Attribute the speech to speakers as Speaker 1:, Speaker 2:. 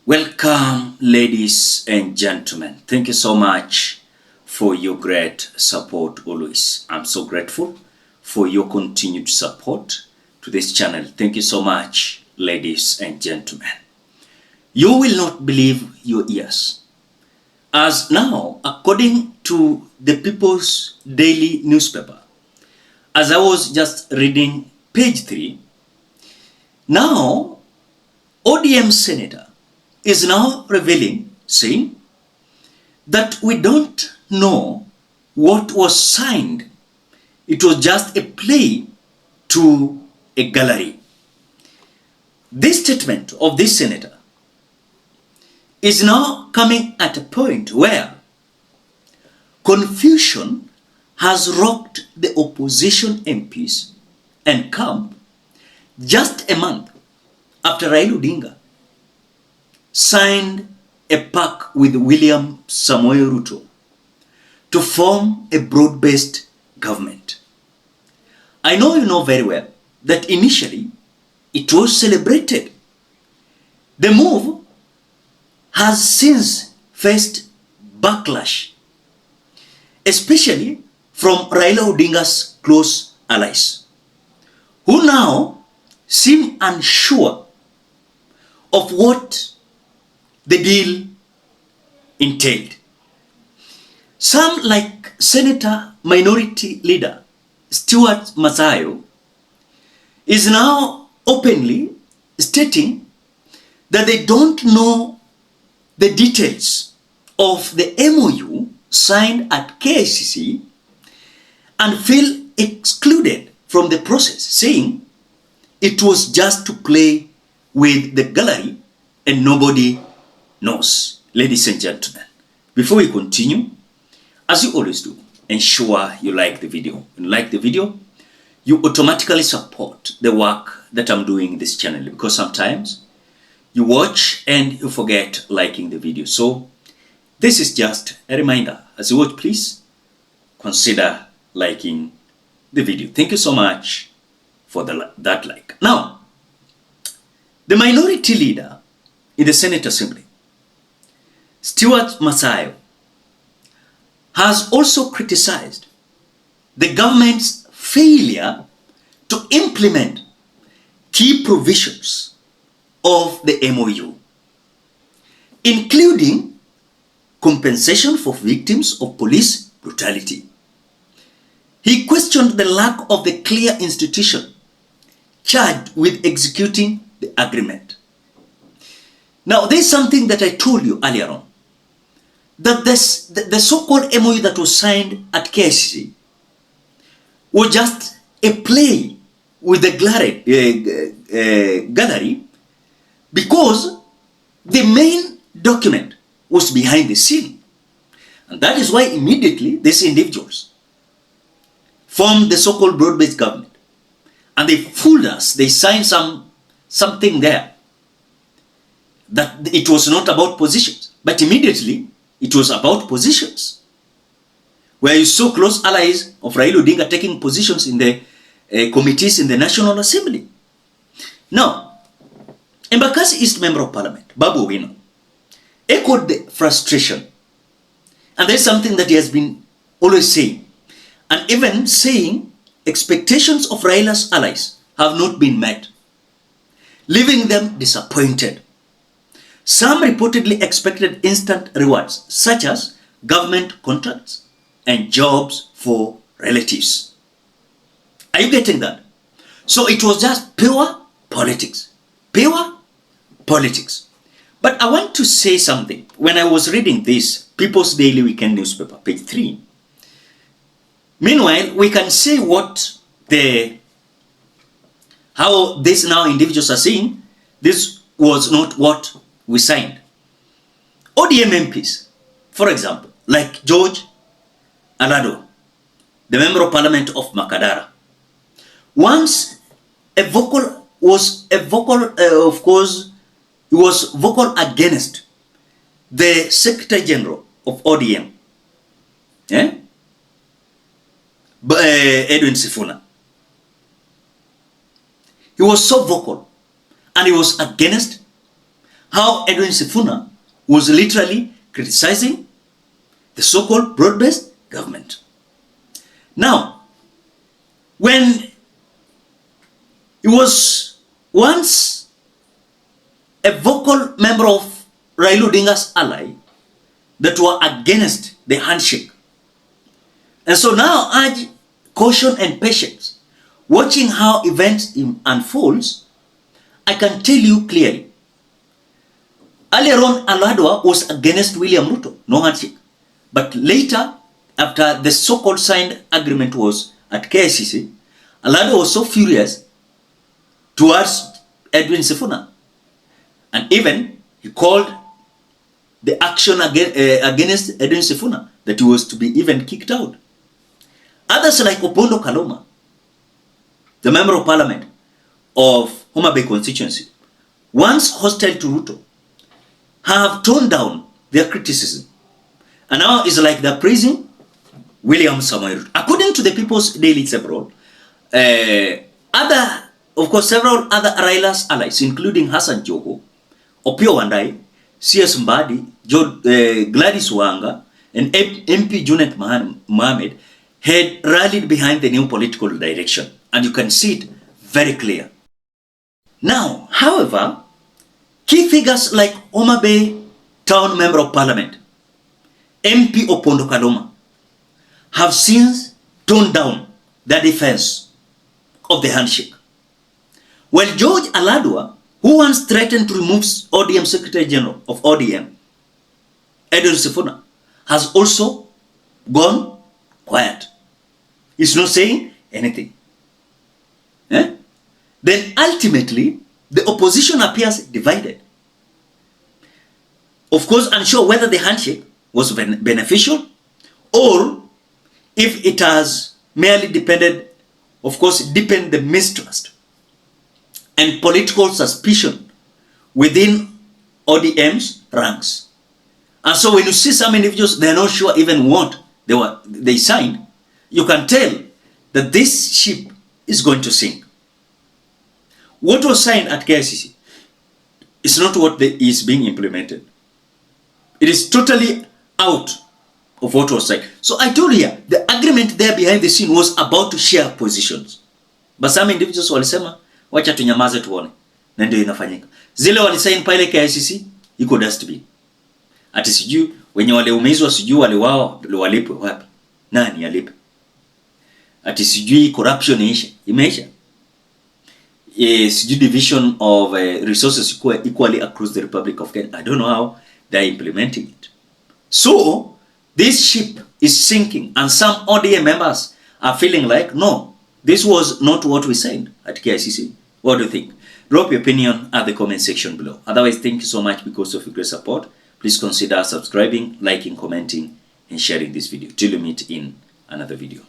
Speaker 1: Welcome, ladies and gentlemen. Thank you so much for your great support always. I'm so grateful for your continued support to this channel. Thank you so much, ladies and gentlemen. You will not believe your ears. As now, according to the People's Daily newspaper, as I was just reading page 3, now ODM senator is now revealing, saying that we don't know what was signed. It was just a play to a gallery. This statement of this senator is now coming at a point where confusion has rocked the opposition MPs and camp just a month after Raila Odinga signed a pact with William Samoei Ruto to form a broad-based government. I know you know very well that initially it was celebrated. The move has since faced backlash, especially from Raila Odinga's close allies, who now seem unsure of what the deal entailed. Some, like Senator Minority Leader Stuart Masayo, is now openly stating that they don't know the details of the MOU signed at KICC and feel excluded from the process, saying it was just to play with the gallery and nobody knows. Ladies and gentlemen, before we continue, as you always do, ensure you like the video. When you like the video, you automatically support the work that I'm doing in this channel, because sometimes you watch and you forget liking the video. So this is just a reminder. As you watch, please consider liking the video. Thank you so much for that like. Now, the minority leader in the Senate Assembly, Stuart Masayo, has also criticized the government's failure to implement key provisions of the MOU, including compensation for victims of police brutality. He questioned the lack of the clear institution charged with executing the agreement. Now, there's something that I told you earlier on, that the so-called MOU that was signed at KICC was just a play with the gallery, because the main document was behind the scene. And that is why immediately these individuals formed the so-called broad-based government. And they fooled us. They signed something there that it was not about positions, but immediately it was about positions, where you saw close allies of Raila Odinga taking positions in the committees in the National Assembly. Now, Embakasi East Member of Parliament, Babu Owino, echoed the frustration. And there's something that he has been always saying, and even saying expectations of Raila's allies have not been met, leaving them disappointed. Some reportedly expected instant rewards, such as government contracts and jobs for relatives. Are you getting that? So it was just pure politics. Pure politics. But I want to say something. When I was reading this People's Daily Weekend newspaper, page 3, meanwhile, we can see how these now individuals are saying this was not what we signed. ODM MPs, for example, like George Alado, the Member of Parliament of Makadara, once he was vocal against the Secretary General of ODM, Edwin Sifuna. He was so vocal and he was against how Edwin Sifuna was literally criticizing the so-called broad-based government. Now, when he was once a vocal member of Raila Odinga's ally that were against the handshake. And so now urge caution and patience. Watching how events unfolds, I can tell you clearly. Earlier on, Aladwa was against William Ruto, no handshake. But later, after the so-called signed agreement was at KICC, Aladwa was so furious towards Edwin Sifuna. And even he called the action against Edwin Sifuna that he was to be even kicked out. Others like Opondo Kaloma, the member of parliament of Homa Bay constituency, once hostile to Ruto, have toned down their criticism. And now it's like they're praising William Samoei Ruto. According to the People's Daily Several, several other Raila's allies, including Hassan Joho, Opio Wandai, C.S. Mbadi, Gladys Wanga, and MP Junet Mohammed had rallied behind the new political direction. And you can see it very clear. Now, however, key figures like Homa Bay Town Member of Parliament, MP Opondo Kaloma, have since toned down their defense of the handshake. While George Aladwa, who once threatened to remove ODM Secretary General of ODM, Edwin Sifuna, has also gone quiet. He's not saying anything. Then ultimately, the opposition appears divided. Of course, unsure whether the handshake was beneficial or if it has merely deepened the mistrust and political suspicion within ODM's ranks. And so when you see some individuals, they're not sure even what they signed, you can tell that this ship is going to sink. What was signed at KICC is not what is being implemented. It is totally out of what was signed. So I told you, the agreement there behind the scene was about to share positions. But some individuals walisema, wacha tunyamaze tuone. Na ndio inafanyika. Zile walisign pale KICC, iko dustbin. Ati sijui, wenye waliumizwa sijui wale wao walipwe wapi. Nani alipe? Ati sijui corruption imeisha. Sijui division of resources equally across the Republic of Kenya. I don't know how they're implementing it. So, this ship is sinking and some ODM members are feeling like, no, this was not what we signed at KICC. What do you think? Drop your opinion at the comment section below. Otherwise, thank you so much because of your great support. Please consider subscribing, liking, commenting, and sharing this video. Till we meet in another video.